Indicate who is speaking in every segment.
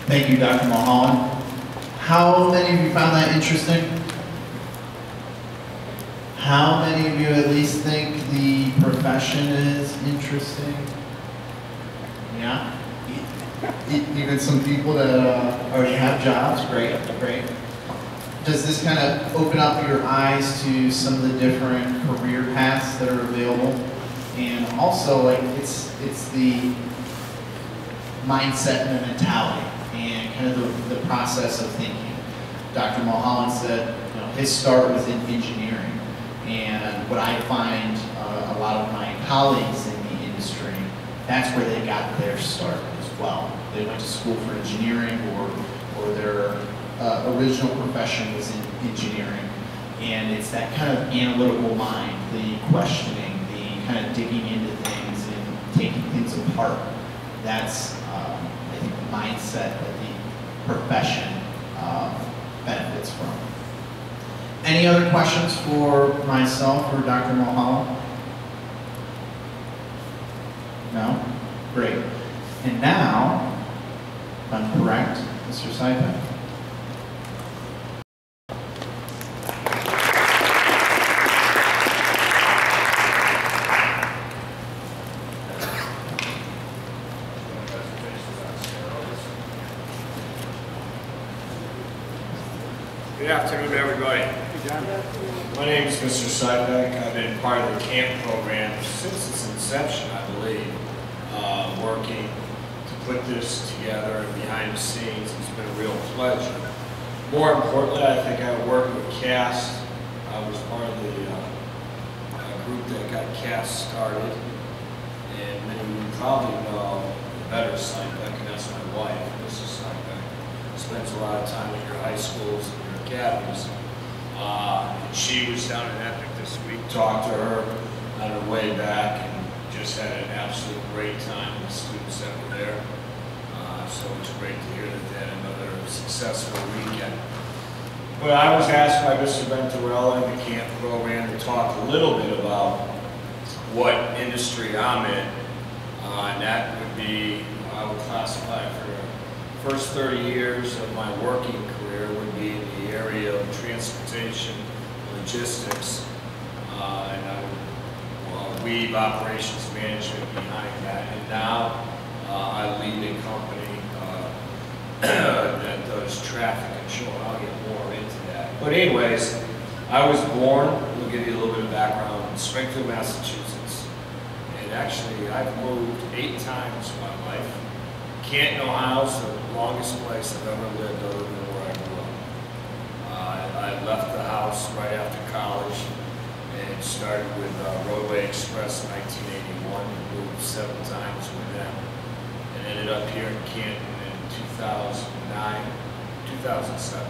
Speaker 1: Thank you, Dr. Mulholland. How many of you found that interesting? How many of you at least think the profession is interesting? Yeah? Even some people that already have jobs, great, great. Does this kind of open up your eyes to some of the different career paths that are available? And also, like, it's the mindset and the mentality and kind of the process of thinking. Dr. Mulholland said, you know, his start was in engineering, and what I find a lot of my colleagues in the industry, that's where they got their start as well. They went to school for engineering, or their original profession was in engineering, and it's that kind of analytical mind, the questioning, the kind of digging into things and taking things apart. That's, I think, the mindset that the profession benefits from. Any other questions for myself or Dr. Mulholland? No? Great. And now, if I'm correct, Mr. Sipek.
Speaker 2: Good afternoon, everybody. My name is Mr. Sipek. I've been part of the CAMP program since its inception, I believe, working to put this together and behind the scenes. It's been a real pleasure. More importantly, I think I worked with CAST. I was part of the group that got CAST started, and many of you probably know the better Sipek, and that's my wife, Mrs. Sipek. Spends a lot of time at your high schools and your academies. She was down in Epic this week. Talked to her on her way back and just had an absolute great time with the students that were there. So it was great to hear that they had another successful weekend. But I was asked by Mr. Venturella in the CAMP program to talk a little bit about what industry I'm in. And that would be, I would classify for the first 30 years of my working career would be in the area of transportation, logistics, and I would weave operations management behind that. And now I lead a company that does traffic control. I'll get more into that. But anyways, I was born, we'll give you a little bit of background, in Springfield, Massachusetts. And actually, I've moved 8 times in my life. Canton, Ohio is the longest place I've ever lived other than where I grew up. I left the house right after college and started with Roadway Express in 1981 and moved 7 times with them. And ended up here in Canton in 2009, 2007.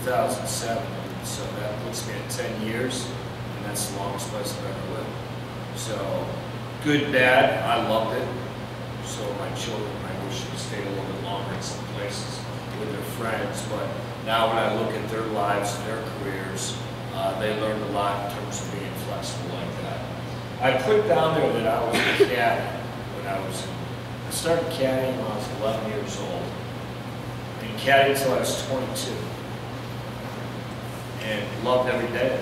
Speaker 2: 2007, so that puts me at 10 years, and that's the longest place I've ever lived. So, good, bad, I loved it. So my children, I wish they stayed a little bit longer in some places with their friends, but now when I look at their lives and their careers, they learned a lot in terms of being flexible like that. I put down there that I was a caddy when I started caddying when I was 11 years old, and caddied until I was 22, and loved every day.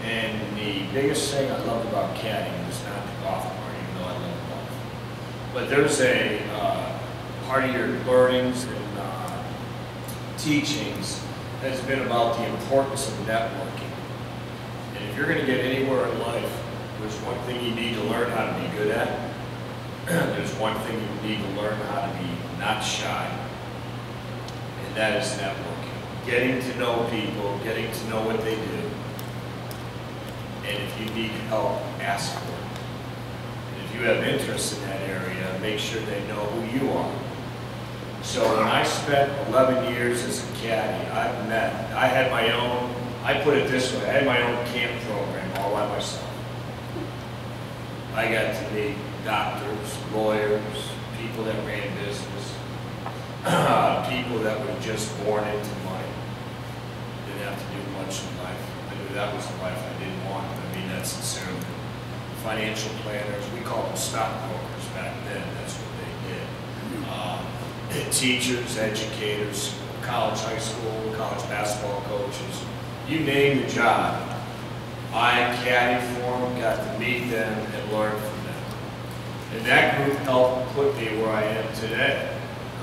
Speaker 2: And the biggest thing I loved about caddying was not the golf part, even though I love golf. But there's a part of your learnings and teachings has been about the importance of networking. And if you're going to get anywhere in life, there's one thing you need to learn how to be good at. There's one thing you need to learn how to be not shy, and that is networking. Getting to know people, getting to know what they do, and if you need help, ask for it. And if you have interest in that area, make sure they know who you are. So when I spent 11 years as a caddy, I had my own, I put it this way, I had my own camp program all by myself. I got to meet doctors, lawyers, people that ran business, people that were just born into money. Didn't have to do much in life. I knew that was the life I didn't want. I mean that sincerely. Financial planners, we called them stockbrokers back then. That's what they did. teachers, educators, college, high school, college basketball coaches, you name the job. I caddied for them, got to meet them and learn from them. And that group helped put me where I am today.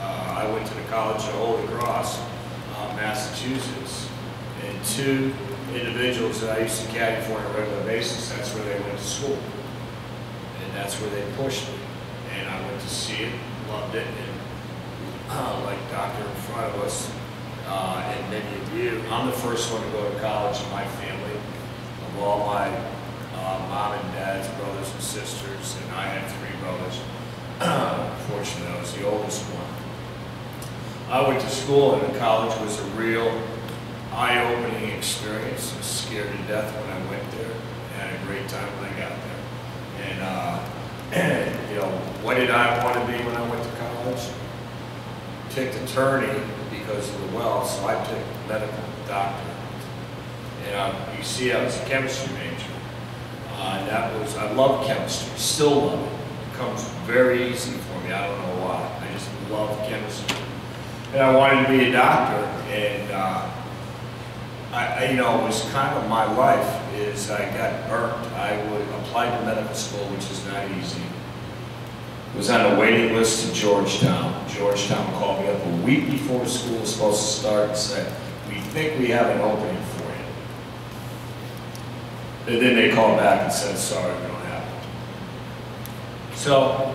Speaker 2: I went to the College of Holy Cross, Massachusetts, and two individuals that I used to caddy for on a regular basis, that's where they went to school. And that's where they pushed me. And I went to see it, loved it, and like Doctor in front of us, and many of you, I'm the first one to go to college in my family. Of all my mom and dad's brothers and sisters, and I had 3 brothers. Fortunately, I was the oldest one. I went to school, and college was a real eye-opening experience. I was scared to death when I went there. I had a great time when I got there. And you know, what did I want to be when I went to college? Picked attorney because of the wealth, so I picked medical doctor. And you see, I was a chemistry major. I love chemistry, still love it. It comes very easy for me, I don't know why. I just love chemistry. And I wanted to be a doctor, and you know, it was kind of my life, is I got burnt. I would apply to medical school, which is not easy. Was on a waiting list to Georgetown. Georgetown called me up a week before school was supposed to start and said, "We think we have an opening for you." And then they called back and said, "Sorry, we don't have it." So,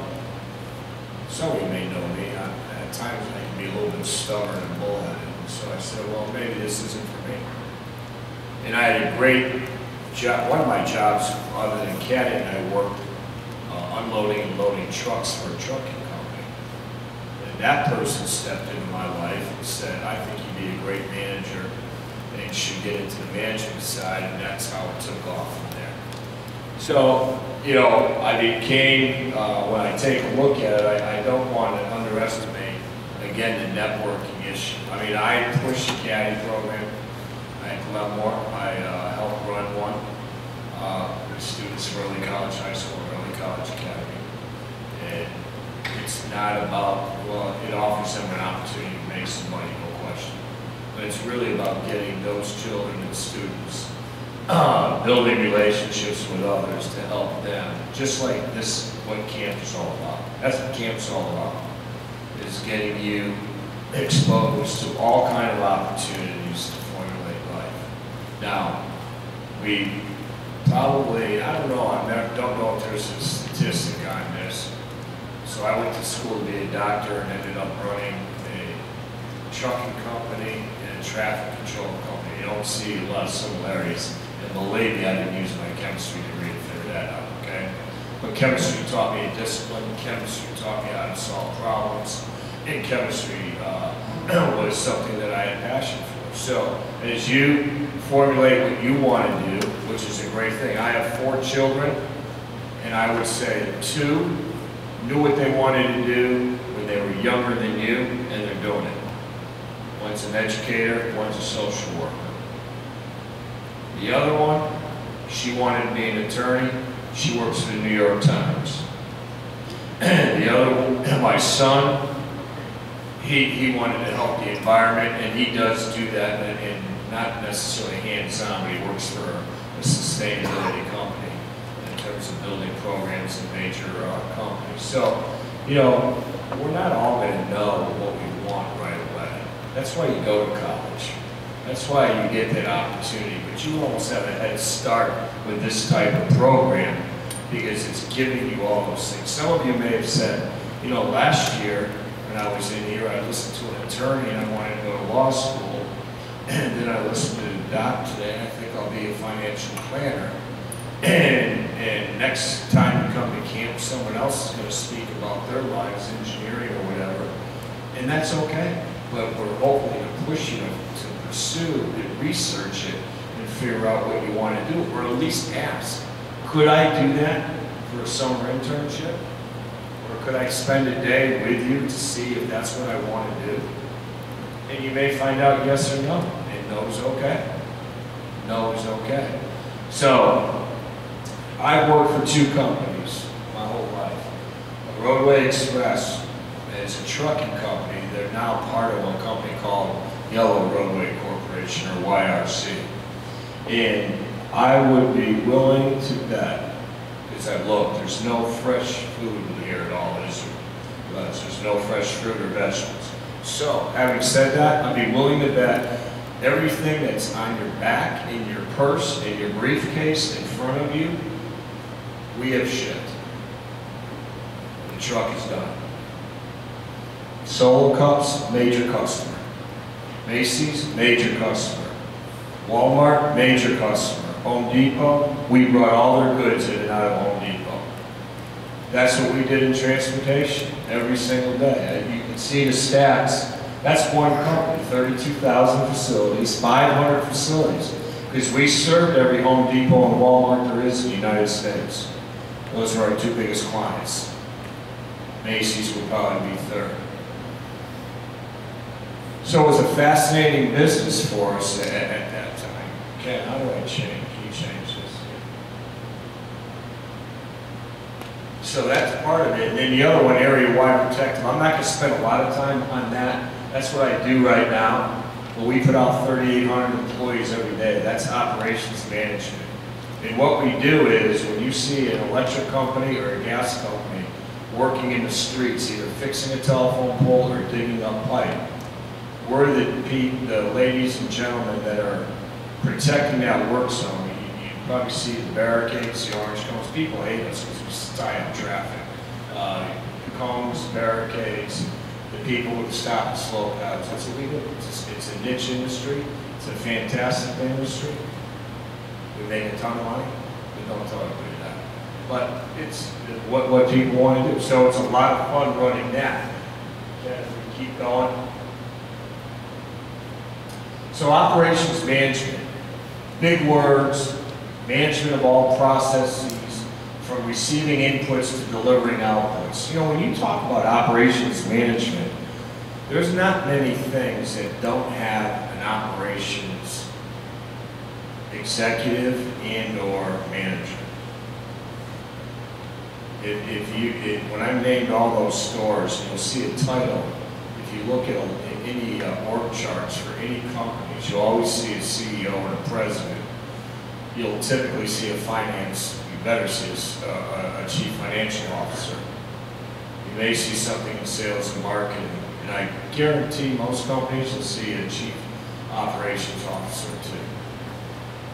Speaker 2: some of you may know me. At times I can be a little bit stubborn and bullheaded. So I said, well, maybe this isn't for me. And I had a great job. One of my jobs, other than caddying, I worked unloading and loading trucks for a trucking company. And that person stepped into my life and said, "I think you'd be a great manager and you should get into the management side," and that's how it took off from there. So, you know, I became, when I take a look at it, I don't want to underestimate, again, the networking issue. I mean, I pushed the caddy program at Glenmore. I helped run one with students for early college, high school, early college academy. And it's not about, well, it offers them an opportunity to make some money, no question. But it's really about getting those children and students, building relationships with others to help them. Just like this, what camp is all about. That's what camp is all about, is getting you exposed to all kinds of opportunities to formulate life. Now, we probably, I don't know, don't know if there's a statistic on this. So I went to school to be a doctor and ended up running a trucking company and a traffic control company. You don't see a lot of similarities. And believe me, I didn't use my chemistry degree to figure that out, okay? But chemistry taught me discipline. Chemistry taught me how to solve problems. And chemistry was something that I had passion for. So as you formulate what you want to do, which is a great thing. I have 4 children, and I would say 2 knew what they wanted to do when they were younger than you, and they're doing it. One's an educator, one's a social worker. The other one, she wanted to be an attorney. She works for the New York Times. The other one, my son, he wanted to help the environment, and he does do that, and not necessarily hands-on, but he works for a sustainability company in terms of building programs in major companies. So, you know, we're not all going to know what we want right away. That's why you go to college. That's why you get that opportunity. But you almost have a head start with this type of program because it's giving you all those things. Some of you may have said, you know, last year when I was in here, I listened to an attorney and I wanted to go to law school. And then I listened to the doc today, and I think I'll be a financial planner. And next time you come to camp, someone else is going to speak about their lives, engineering or whatever. And that's okay. But we're hopefully going to push you to pursue and research it and figure out what you want to do, or at least ask, could I do that for a summer internship? Or could I spend a day with you to see if that's what I want to do? And you may find out yes or no, and no is okay. No is okay. So, I've worked for 2 companies my whole life. Roadway Express, as a trucking company, they're now part of a company called Yellow Roadway Corporation, or YRC. And I would be willing to bet, because I've looked, there's no fresh food here at all, is there? There's no fresh fruit or vegetables. So, having said that, I'd be willing to bet everything that's on your back, in your purse, in your briefcase, in front of you, we have shipped. The truck is done. Solo Cups, major customer. Macy's, major customer. Walmart, major customer. Home Depot, we brought all their goods in and out of Home Depot. That's what we did in transportation every single day. You can see the stats. That's one company, 32,000 facilities, 500 facilities. Because we served every Home Depot and Walmart there is in the United States. Those are our two biggest clients. Macy's would probably be third. So it was a fascinating business for us at that time. Ken, how do I change? Can you change this? So that's part of it. And then the other one, area-wide protective. I'm not going to spend a lot of time on that. That's what I do right now. But we put out 3,800 employees every day. That's operations management. And what we do is, when you see an electric company or a gas company working in the streets, either fixing a telephone pole or digging up pipe, we're the ladies and gentlemen that are protecting that work zone. You probably see the barricades, the orange cones. People hate us because we tie up traffic. Cones, barricades, the people with the stop and slow pads. That's what we do. It's a niche industry. It's a fantastic industry. We make a ton of money. We don't tell everybody that. But it's what people want to do. So it's a lot of fun running that. As we keep going. So operations management, big words, management of all processes, from receiving inputs to delivering outputs. You know, when you talk about operations management, there's not many things that don't have an operations executive and or manager. When I named all those stores, you'll see a title. If you look at any org charts for any companies, you'll always see a CEO and a president. You'll typically see a finance, you better see a chief financial officer. You may see something in sales and marketing. And I guarantee most companies will see a chief operations officer too.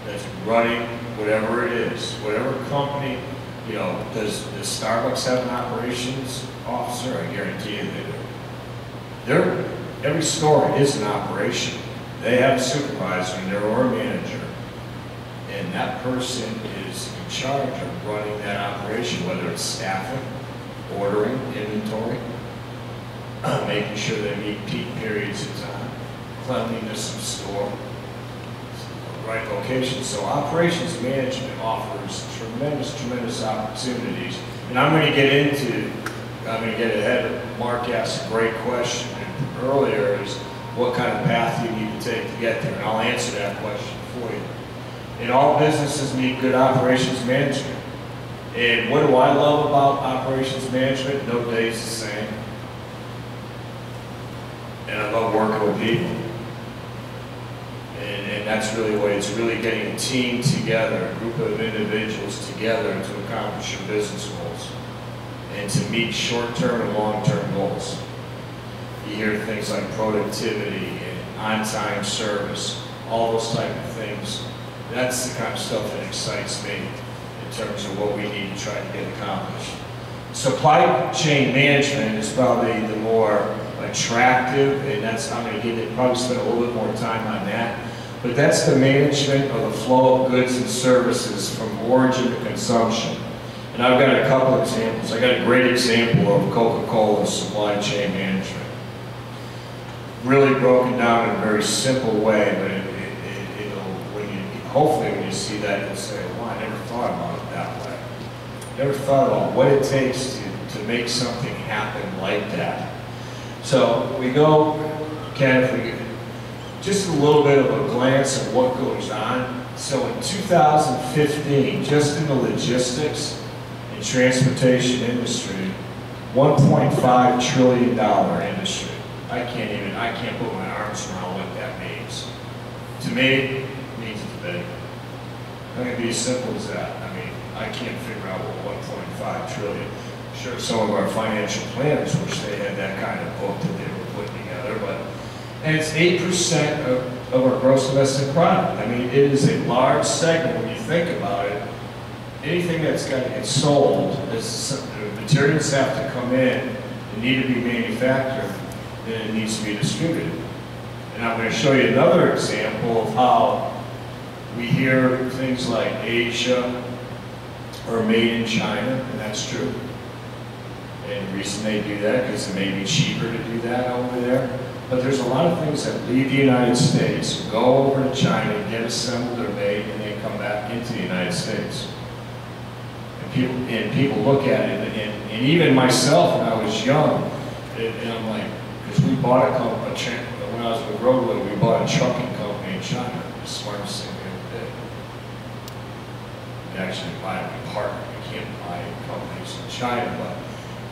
Speaker 2: That's running whatever it is. Whatever company, you know, does Starbucks have an operations officer? I guarantee you they do. Every store is an operation. They have a supervisor in there or a manager. And that person is in charge of running that operation, whether it's staffing, ordering, inventory, making sure they meet peak periods of time, cleanliness of store, right location. So operations management offers tremendous opportunities. And I'm going to get ahead. Mark asked a great question earlier, is what kind of path you need to take to get there, and I'll answer that question for you. And all businesses need good operations management. And what do I love about operations management? No day's the same. And I love working with people. And that's really what it's really getting a team together, a group of individuals together to accomplish your business goals and to meet short-term and long-term goals. You hear things like productivity and on-time service, all those type of things. That's the kind of stuff that excites me in terms of what we need to try to get accomplished. Supply chain management is probably the more attractive, and that's, I'm going to probably spend a little bit more time on that. But that's the management of the flow of goods and services from origin to consumption. And I've got a couple examples. I got a great example of Coca-Cola's supply chain management. Really broken down in a very simple way, but hopefully when you see that, you'll say, well, I never thought about it that way. Never thought about what it takes to make something happen like that. So we go, Ken, if we get just a little bit of a glance at what goes on. So in 2015, just in the logistics and transportation industry, $1.5 trillion industry. I can't put my arms around what that means. To me, it means it's big. It's going to be as simple as that. I mean, I can't figure out what 1.5 trillion. Sure, some of our financial planners wish they had that kind of book that they were putting together, and it's 8% of our gross domestic product. I mean, it is a large segment when you think about it. Anything that's got to get sold, the materials have to come in, they need to be manufactured, then it needs to be distributed. And I'm going to show you another example of how we hear things like Asia or made in China, and that's true. And the reason they do that is it may be cheaper to do that over there. But there's a lot of things that leave the United States, go over to China, get assembled or made, and then come back into the United States. And people look at it, and even myself when I was young, and I'm like, because we bought when I was with Roadway, we bought a trucking company in China, the smartest thing we ever did. We actually buy a partner, we can't buy companies in China, but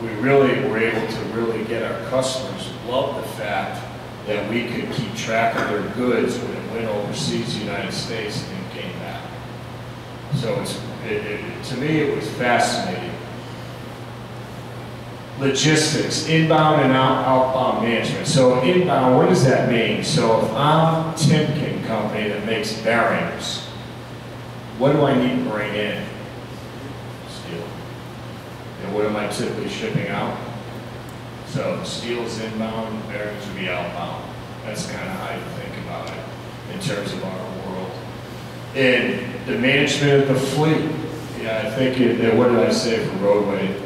Speaker 2: we really were able to really get our customers to love the fact that we could keep track of their goods when it went overseas to the United States and then came back. So to me, it was fascinating. Logistics, inbound and outbound management. So inbound, what does that mean? So if I'm Timken company that makes bearings, what do I need to bring in? Steel. And what am I typically shipping out? So steel is inbound, bearings would be outbound. That's kind of how you think about it in terms of our world. And the management of the fleet. Yeah, I think, what did I say for Roadway?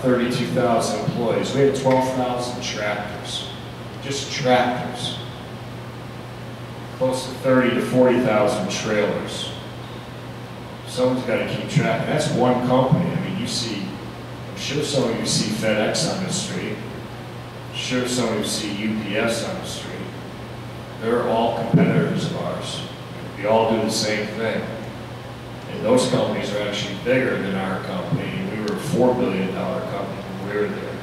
Speaker 2: 32,000 employees. We had 12,000 tractors. Just tractors. Close to 30 to 40,000 trailers. Someone's got to keep track. And that's one company. I mean, you see, I'm sure some of you see FedEx on the street. I'm sure some of you see UPS on the street. They're all competitors of ours. We all do the same thing. And those companies are actually bigger than our company. We were a $4 billion company when we were there.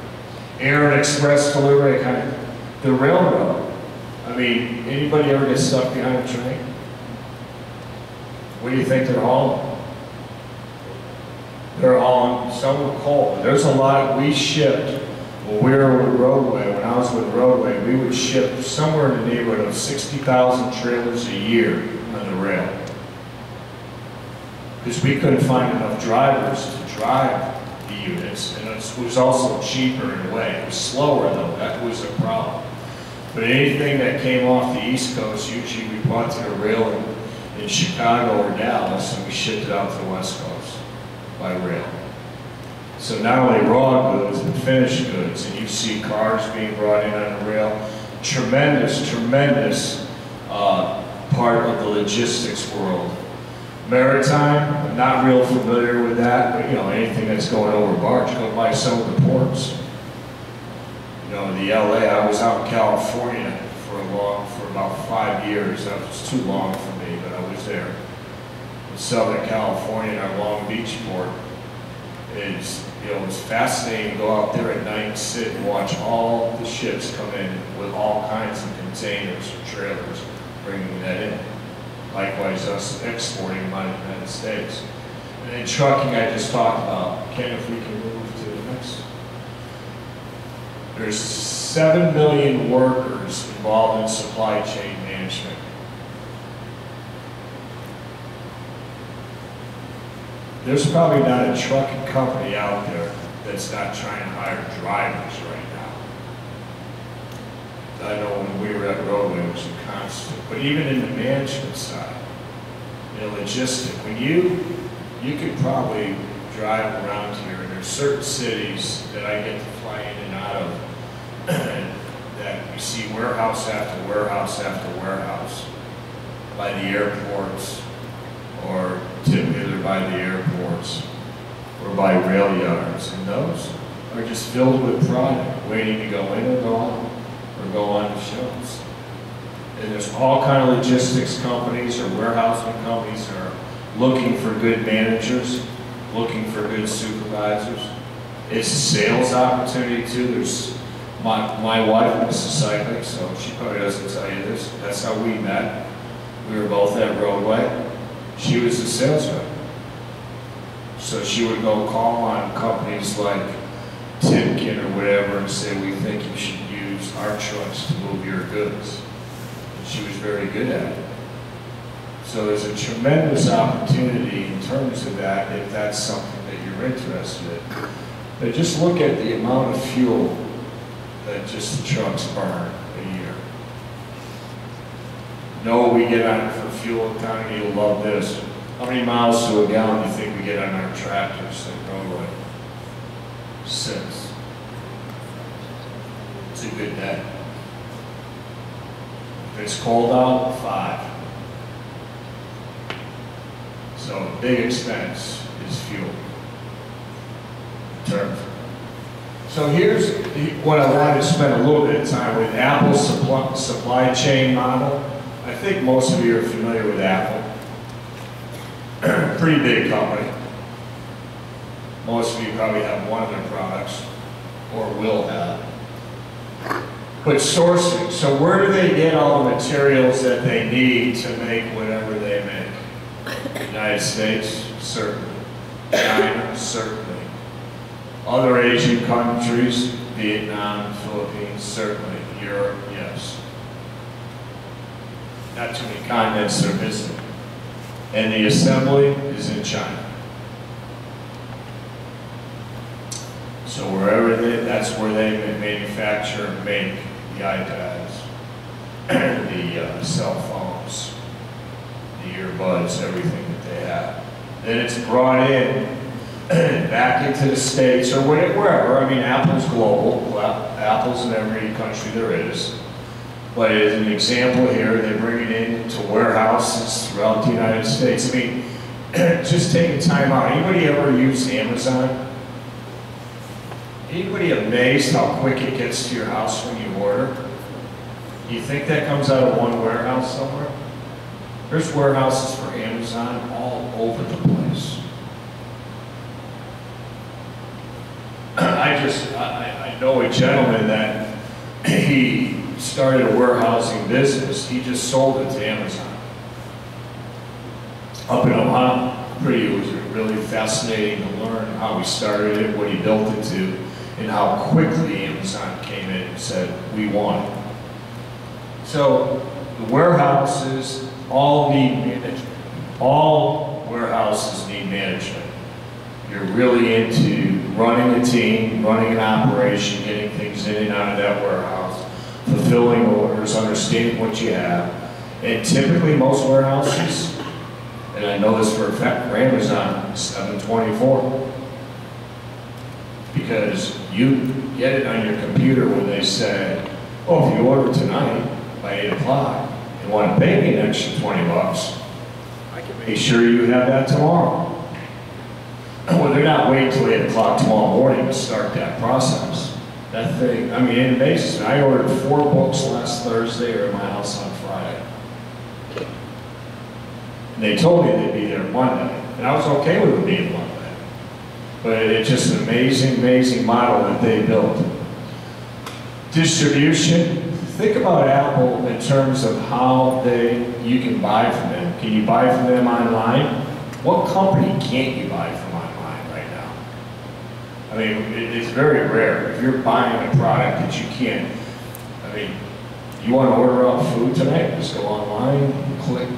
Speaker 2: Air and express delivery, kind of the railroad. I mean, anybody ever get stuck behind a train? What do you think they're hauling? They're hauling some coal. There's a lot we shipped when we were with Roadway. When I was with Roadway, we would ship somewhere in the neighborhood of 60,000 trailers a year on the rail. Because we couldn't find enough drivers to drive the units, and it was also cheaper in a way. It was slower though, that was a problem. But anything that came off the East Coast, usually we brought to the rail in Chicago or Dallas, and we shipped it out to the West Coast by rail. So not only raw goods, but finished goods, and you see cars being brought in on the rail. Tremendous, tremendous part of the logistics world. Maritime, I'm not real familiar with that, but you know, anything that's going over barge, go by some of the ports. You know, the LA, I was out in California for about 5 years. That was too long for me, but I was there. In Southern California, our Long Beach port, it's fascinating to go out there at night and sit and watch all the ships come in with all kinds of containers or trailers, bringing that in. Likewise, us exporting them out of the United States. And then trucking, I just talked about. Ken, if we can move to the next. There's 7 million workers involved in supply chain management. There's probably not a trucking company out there that's not trying to hire drivers right now. I know when we were at Roadway, it was a constant. But even in the management side, you know, logistic, when you could probably drive around here, and there's certain cities that I get to fly in and out of that you see warehouse after warehouse after warehouse by the airports, or typically they're by the airports, or by rail yards, and those are just filled with product, waiting to go in or go on, or go on the shelves. And there's all kind of logistics companies or warehousing companies that are looking for good managers, looking for good supervisors. It's a sales opportunity too. There's my wife, Mrs. Cyclic, so she probably doesn't tell you this. That's how we met. We were both at Roadway. She was a sales rep. So she would go call on companies like Timken or whatever and say, we think you should use our trucks to move your goods. And she was very good at it. So there's a tremendous opportunity in terms of that if that's something that you're interested in. But just look at the amount of fuel that just the trucks burn a year. No, we get on it for fuel economy, you'll love this. How many miles to a gallon do you think we get on our tractors at Roadway? 6. It's a good day. If it's cold out, 5. So a big expense is fuel. So here's what I wanted to spend a little bit of time with, Apple's supply chain model. I think most of you are familiar with Apple. Pretty big company. Most of you probably have one of their products, or will have. But sourcing, so where do they get all the materials that they need to make whatever they make? United States, certainly. China, certainly. Other Asian countries, Vietnam, Philippines, certainly. Europe, yes. Not too many continents they're visiting. And the assembly is in China. So wherever that's where they manufacture and make the iPads, the cell phones, the earbuds, everything that they have. Then it's brought in back into the States or wherever. I mean, Apple's global. Well, Apple's in every country there is. But as an example here, they bring it into warehouses throughout the United States. I mean, just taking time out. Anybody ever used Amazon? Anybody amazed how quick it gets to your house when you order? Do you think that comes out of one warehouse somewhere? There's warehouses for Amazon all over the place. I know a gentleman that he started a warehousing business. He just sold it to Amazon. Up in Ohio, it was really fascinating to learn how he started it, what he built it to, and how quickly Amazon came in and said, we want it. So the warehouses all need management. All warehouses need management. You're really into running a team, running an operation, getting things in and out of that warehouse, fulfilling orders, understanding what you have. And typically most warehouses, and I know this for a fact for Amazon, 7/24. Because you get it on your computer when they say, oh, if you order tonight by 8 o'clock and want to pay me an extra 20 bucks, I can make sure you have that tomorrow. Well, they're not waiting till 8 o'clock tomorrow morning to start that process. That thing, I mean, it amazes me. I ordered 4 books last Thursday or at my house on Friday. And they told me they'd be there Monday. And I was okay with them being Monday. But it's just an amazing, amazing model that they built. Distribution. Think about Apple in terms of how you can buy from them. Can you buy from them online? What company can't you buy from online right now? I mean, it's very rare. If you're buying a product that you can't, I mean, you want to order out food tonight, just go online, click,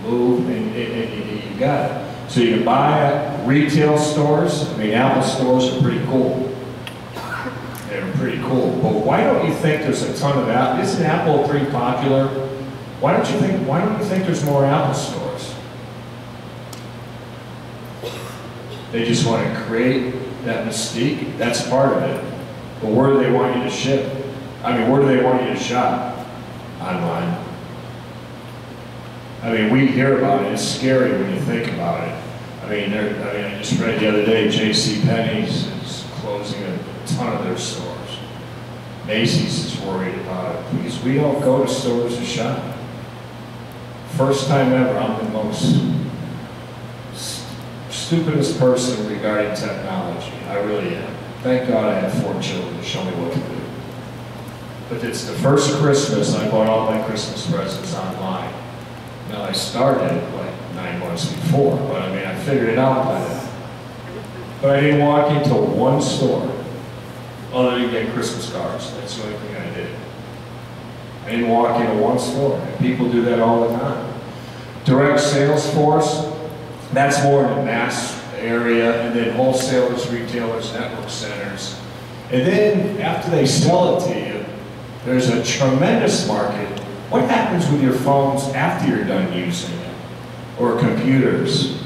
Speaker 2: move, and you got it. So you can buy at retail stores. I mean, Apple stores are pretty cool. They're pretty cool. But why don't you think there's a ton of Apple? Isn't Apple pretty popular? Why don't you think there's more Apple stores? They just want to create that mystique. That's part of it. But where do they want you to ship? I mean, where do they want you to shop? Online. I mean, we hear about it. It's scary when you think about it. I mean, I just read the other day, JCPenney's is closing a ton of their stores. Macy's is worried about it because we don't go to stores to shop. First time ever, I'm the most stupidest person regarding technology. I really am. Thank God I had 4 children to show me what to do. But it's the first Christmas I bought all my Christmas presents online. Now I started like 9 months before, but I mean I figured it out by then. But I didn't walk into one store other than get Christmas cards. That's the only thing I did. I didn't walk into one store. And people do that all the time. Direct sales force, that's more in the mass area, and then wholesalers, retailers, network centers. And then after they sell it to you, there's a tremendous market. What happens with your phones after you're done using it? Or computers?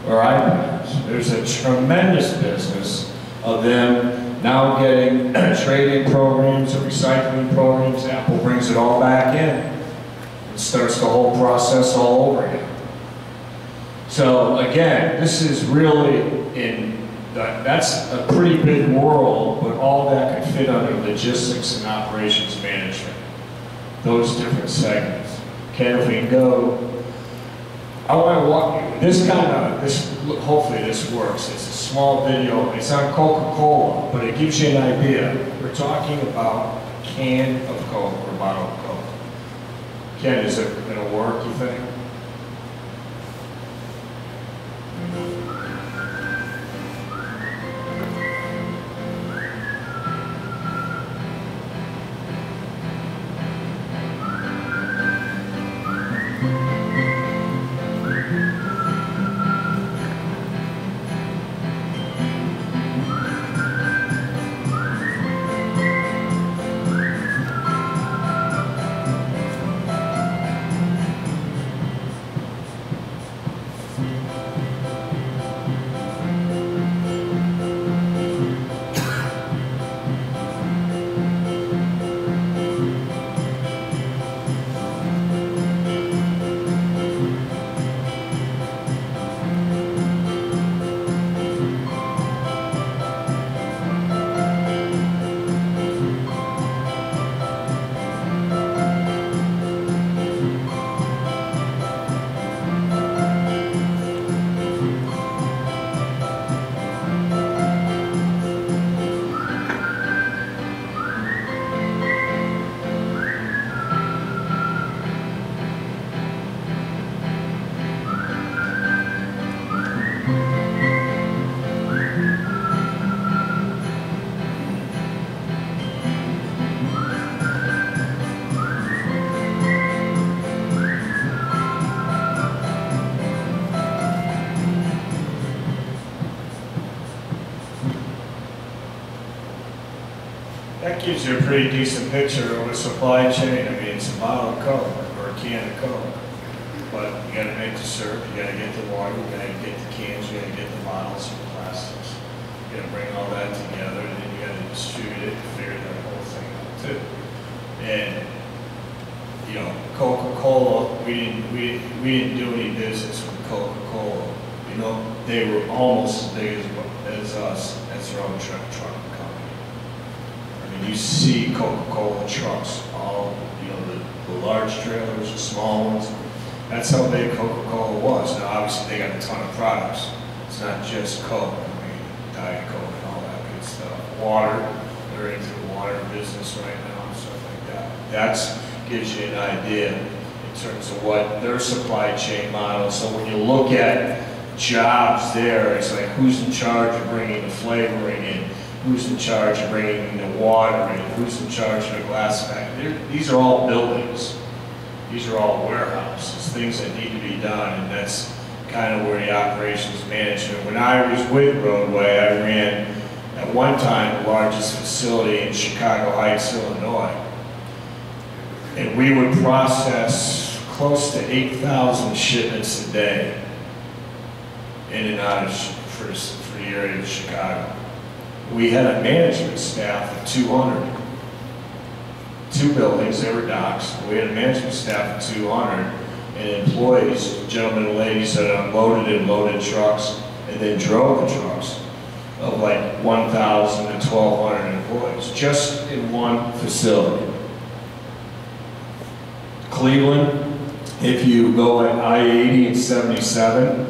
Speaker 2: Or iPads? There's a tremendous business of them now getting trade-in programs or recycling programs. Apple brings it all back in. It starts the whole process all over again. So again, this is really that's a pretty big world, but all that could fit under logistics and operations management. Those different segments. Okay, if we can go, I want to walk you, hopefully this works. It's a small video, it's on Coca-Cola, but it gives you an idea. We're talking about a can of Coke or a bottle of Coke. Ken, is it going to work, you think? That gives you a pretty decent picture of a supply chain. I mean, it's a bottle of Coke or a can of Coke. But you gotta make the syrup, you gotta get the water, you gotta get the cans, you gotta get the bottles and the plastics. You gotta bring all that together, and then you gotta distribute it and figure that whole thing out too. And, you know, Coca-Cola, we didn't do any business with Coca-Cola. You know, they were almost as big as us, as their own truck company. You see Coca-Cola trucks, all, you know, the large trailers, the small ones. That's how big Coca-Cola was. Now, obviously, they got a ton of products. It's not just Coke. I mean, Diet Coke and all that good stuff. Water, they're into the water business right now and stuff like that. That gives you an idea in terms of what their supply chain model. So when you look at jobs there, it's like who's in charge of bringing the flavoring in? Who's in charge of bringing the water in? Who's in charge of the glass factory? These are all buildings. These are all warehouses, things that need to be done, and that's kind of where the operations management. When I was with Roadway, I ran, at one time, the largest facility in Chicago Heights, Illinois. And we would process close to 8,000 shipments a day in and out of for the area of Chicago. We had a management staff of 200. 2 buildings, they were docks. We had a management staff of 200 and employees, gentlemen and ladies that unloaded and loaded trucks and then drove the trucks of like 1,000 to 1,200 employees just in one facility. Cleveland, if you go at I-80 and 77,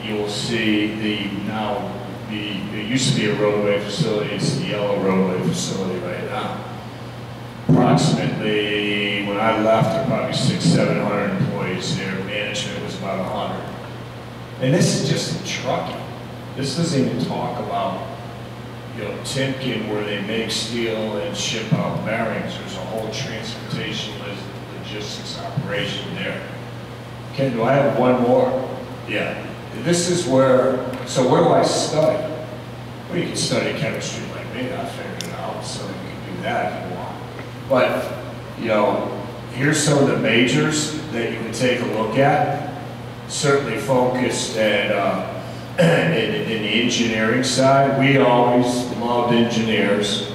Speaker 2: you'll see the now it used to be a roadway facility, it's the yellow roadway facility right now. Approximately, when I left, there were probably 600-700 employees there. Management was about 100. And this is just the trucking. This doesn't even talk about, you know, Timken, where they make steel and ship out bearings. There's a whole transportation logistics operation there. Ken, do I have one more? Yeah. This is where, so where do I study? Well, you can study chemistry like me. I figured it out, so you can do that if you want. But, you know, here's some of the majors that you can take a look at. Certainly focused at in the engineering side. We always loved engineers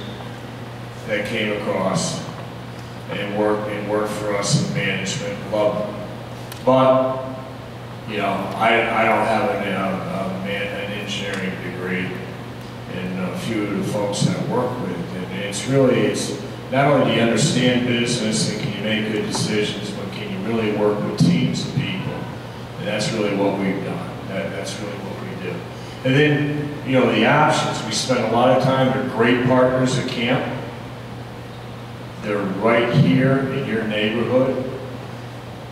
Speaker 2: that came across and worked for us in management. Loved them. But, you know, I don't have an engineering degree, and a few of the folks I work with. And it's not only do you understand business and can you make good decisions, but can you really work with teams of people? And that's really what we've done. That's really what we do. And then, you know, the options. We spend a lot of time. They're great partners at camp. They're right here in your neighborhood.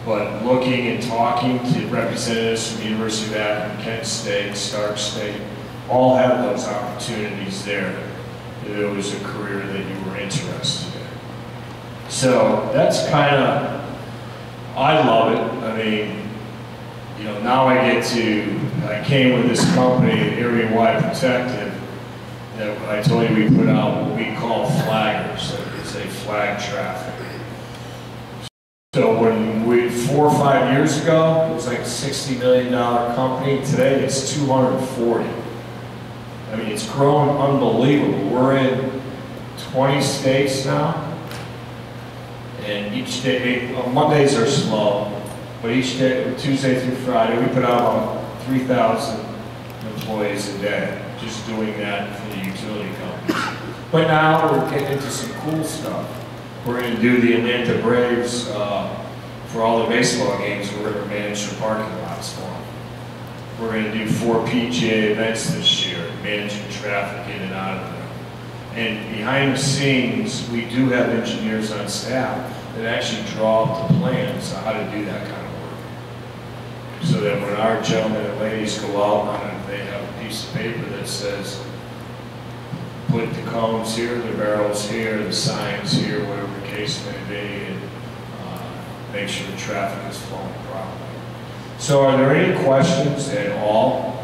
Speaker 2: But looking and talking to representatives from the University of Akron, Kent State, Stark State, all have those opportunities there if it was a career that you were interested in. So that's kind of, I love it. I mean, you know, now I came with this company, Area Wide Protective, that I told you we put out what we call flaggers. So it's a flag traffic. So when 4 or 5 years ago, it was like a $60 million company. Today it's 240. I mean, it's grown unbelievable. We're in 20 states now. And each day, Mondays are slow, but each day, Tuesday through Friday, we put out about 3,000 employees a day, just doing that for the utility companies. But now we're getting into some cool stuff. We're going to do the Atlanta Braves for all the baseball games. We're going to manage the parking lots for them. We're going to do 4 PGA events this year, managing traffic in and out of them. And behind the scenes, we do have engineers on staff that actually draw up the plans on how to do that kind of work. So that when our gentlemen and ladies go out on it, they have a piece of paper that says, put the cones here, the barrels here, the signs here, whatever the case may be, and make sure the traffic is flowing properly. So are there any questions at all?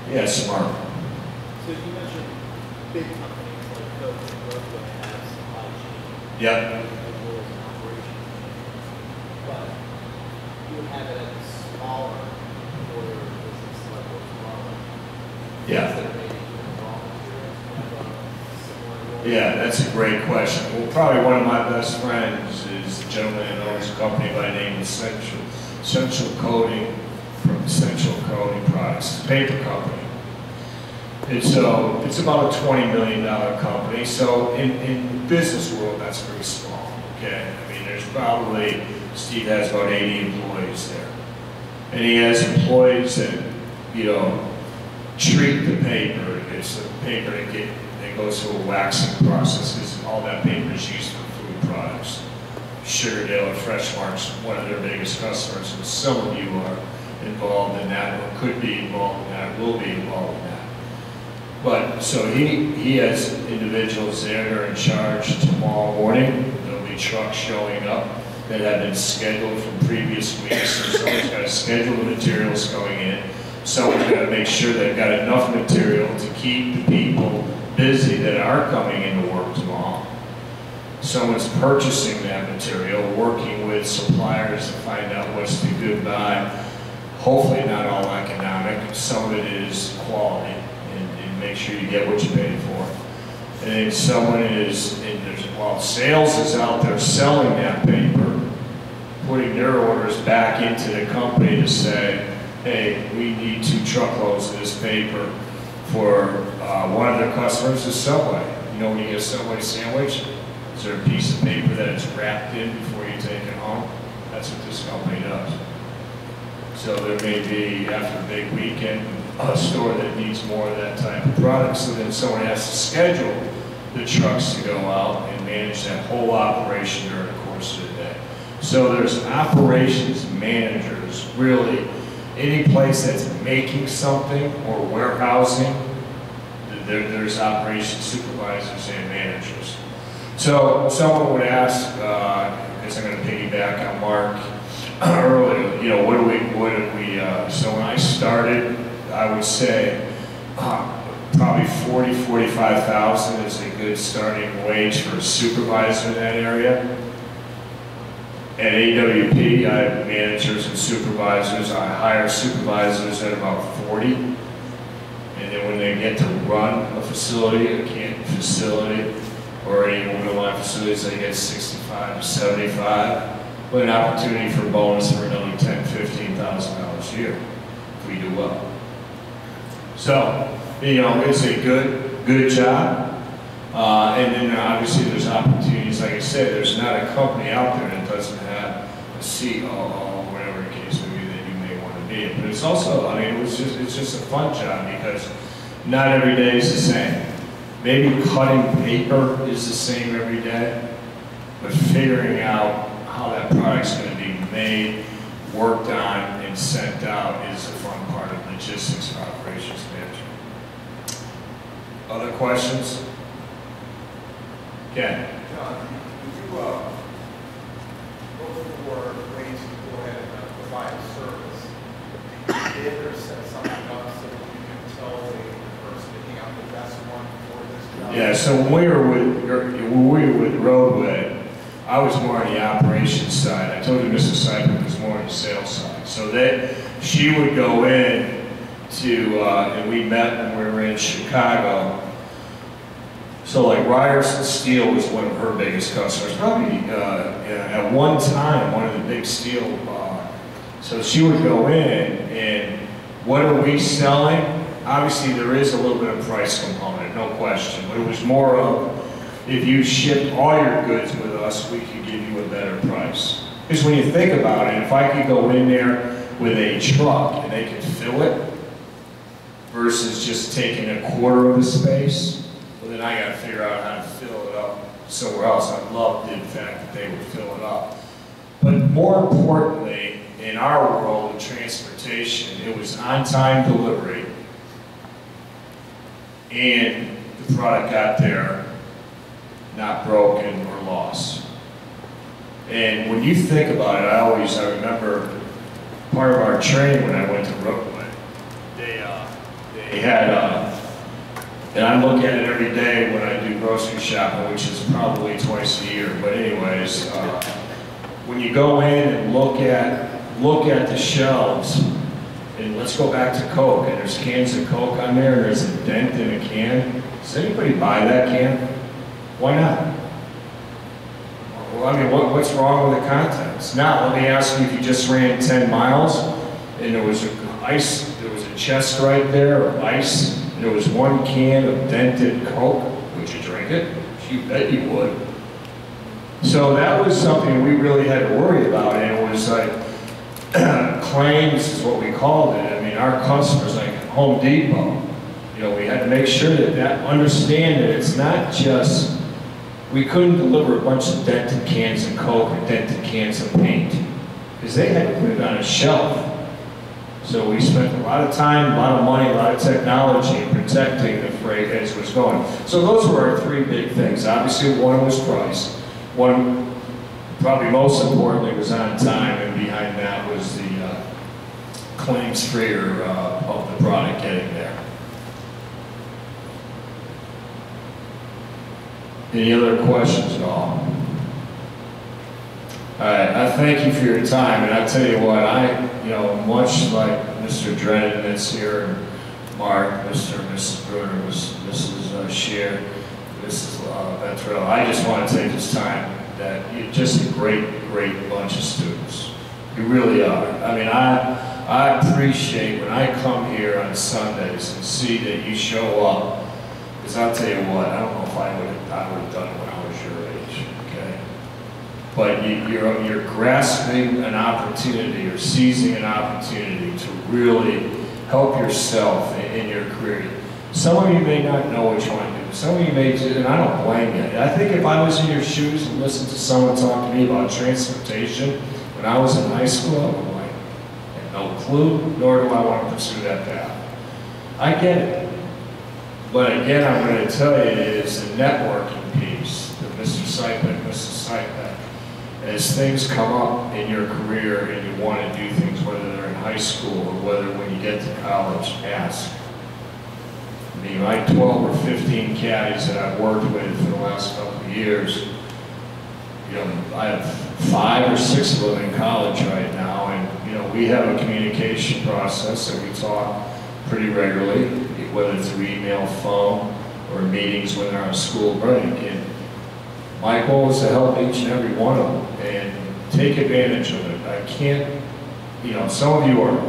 Speaker 2: Yes, Mark.
Speaker 3: So you mentioned big companies like Coke and Broadway have supply chain.
Speaker 2: Yep.
Speaker 3: As well as operations. But you would have it at a smaller order business level as well.
Speaker 2: Yeah.
Speaker 3: Instead of maybe doing raw materials, have a similar role.
Speaker 2: Yeah, that's a great question. Well, probably one of my best friends is a gentleman that owns a company by the name of Essential Coating from Essential Coating Products, a paper company. It's about a $20 million company. So in the business world, that's very small. Okay, I mean, there's probably, Steve has about 80 employees there, and he has employees that, you know, treat the paper. It's the paper that goes through a waxing process, because all that paper is used for food products. Sugardale and Freshmark's one of their biggest customers, and some of you are involved in that, or could be involved in that, will be involved in that. But, so he has individuals there that are in charge tomorrow morning. There'll be trucks showing up that have been scheduled from previous weeks. So someone's got to schedule the materials going in. Someone's got to make sure they've got enough material to keep the people busy that are coming into work tomorrow. Someone's purchasing that material, working with suppliers to find out what's the good buy. Hopefully not all economic. Some of it is quality, and make sure you get what you pay for. And then someone is, while sales is out there selling that paper, putting their orders back into the company to say, hey, we need 2 truckloads of this paper for one of their customers is Subway. You know, when you get a Subway sandwich, is there a piece of paper that it's wrapped in before you take it home? That's what this company does. So there may be, after a big weekend, a store that needs more of that type of product. So then someone has to schedule the trucks to go out and manage that whole operation during the course of the day. So there's operations managers, really, any place that's making something or warehousing, there's operations supervisors and managers. So someone would ask, because I'm going to piggyback on Mark earlier, you know, so when I started, I would say probably 40, 45,000 is a good starting wage for a supervisor in that area. At AWP, I have managers and supervisors. I hire supervisors at about 40. And then when they get to run a facility, a Canton facility, or any one of my facilities, they get 65 to 75, with an opportunity for a bonus for another $10,000, $15,000 a year if we do well. So, you know, it's a good job. And then obviously there's opportunities, like I said, there's not a company out there that doesn't have a CEO or whatever the case may be that you may want to be in. But it's also, I mean, it's just a fun job because not every day is the same. Maybe cutting paper is the same every day, but figuring out how that product's going to be made, worked on, and sent out is a fun part of logistics and operations management. Other questions? Ken?
Speaker 4: John, would you look for ways to go ahead and provide a service? If there's something else that you can tell the person picking out the best one for this job?
Speaker 2: Yeah, so when we were with Roadway, I was more on the operations side. I told you Mrs. Seidman was more on the sales side. So she would go in to, and we met when we were in Chicago. So like Ryerson Steel was one of her biggest customers, probably at one time one of the big steel. So she would go in and what are we selling? Obviously there is a little bit of price component, no question, but it was more of if you shipped all your goods with us, we could give you a better price. Because when you think about it, if I could go in there with a truck and they could fill it versus just taking a quarter of the space, well, then I got to figure out how to fill it up somewhere else. I love the fact that they would fill it up. But more importantly, in our world of transportation, it was on-time delivery, and the product got there not broken or lost. And when you think about it, I remember part of our training when I went to Roadway, they had and I look at it every day when I do grocery shopping, which is probably twice a year. But anyways, when you go in and look at the shelves, and let's go back to Coke, and there's cans of Coke on there, and there's a dent in a can. Does anybody buy that can? Why not? Well, I mean, what's wrong with the contents? Now, let me ask you, if you just ran 10 miles, and there was a chest right there of ice, and there was one can of dented Coke, would you drink it? You bet you would. So that was something we really had to worry about, and it was like, claims is what we called it. I mean, our customers, like Home Depot, you know, we had to make sure that understand that it's not just, we couldn't deliver a bunch of dented cans of Coke or dented cans of paint, because they had to put it on a shelf. So we spent a lot of time, a lot of money, a lot of technology in protecting the freight as it was going. So those were our three big things. Obviously, one was price. One, probably most importantly, was on time, and behind that was the claims freer of the product getting there. Any other questions at all? All right, I thank you for your time, and I tell you what, much like Mr. Drennan that's here, and Mark, Mr. and Mrs. Bruner, Mrs. Scheer, Mrs. Ventrell, I just want to take this time that you're just a great bunch of students. You really are. I mean, I appreciate when I come here on Sundays and see that you show up, because I'll tell you what, I don't know if I would have done it when I was your age, okay? But you're grasping an opportunity or seizing an opportunity to really help yourself in your career. Some of you may not know what you want to do. Some of you may, and I don't blame you. I think if I was in your shoes and listened to someone talk to me about transportation when I was in high school, I would be like, I have no clue, nor do I want to pursue that path. I get it. But again, I'm going to tell you is the networking piece that Mr. Sipek, as things come up in your career and you want to do things, whether they're in high school or whether when you get to college, ask. I mean, my 12 or 15 caddies that I've worked with for the last couple of years, you know, I have 5 or 6 of them in college right now, and you know, we have a communication process that we talk pretty regularly, whether it's through email, phone, or meetings when they're on school break. And my goal is to help each and every one of them and take advantage of it. I can't, you know, some of you are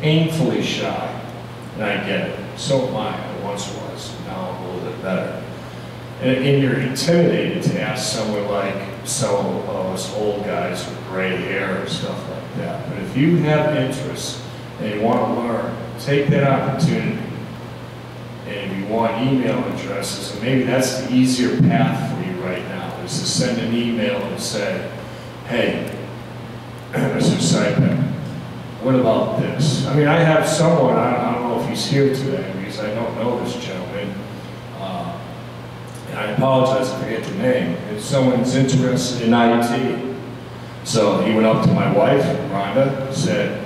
Speaker 2: painfully shy, and I get it. So am I. I once was. Now I'm a little bit better. And you're intimidated to ask someone like some of us old guys with gray hair and stuff like that. But if you have interest and you want to learn, take that opportunity. And if you want email addresses, and maybe that's the easier path for you right now, is to send an email and say, hey, Mr. Sipek, what about this? I mean, I have someone, I don't know if he's here today, because I don't know this gentleman, and I apologize if I forget the name. If someone's interested in IT, so he went up to my wife, Rhonda, said,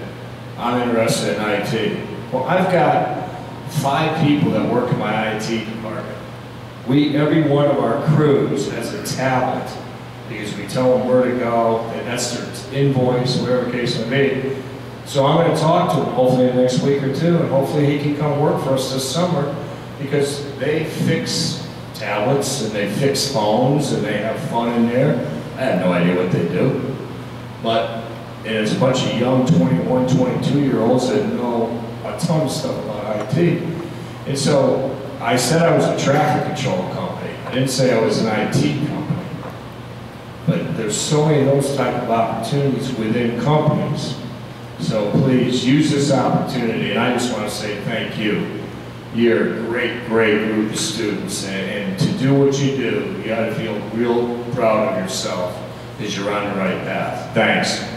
Speaker 2: I'm interested in IT. Well, I've got 5 people that work in my IT department. Every one of our crews has a tablet because we tell them where to go, and that's their invoice, whatever the case may be. So I'm going to talk to him hopefully the next week or 2, and hopefully he can come work for us this summer because they fix tablets and they fix phones and they have fun in there. I have no idea what they do, but it's a bunch of young 21, 22-year-olds that know a ton of stuff about IT. And so I said I was a traffic control company. I didn't say I was an IT company. But there's so many of those type of opportunities within companies. So please use this opportunity, and I just want to say thank you. You're a great, great group of students, and to do what you do, you got to feel real proud of yourself because you're on the right path. Thanks.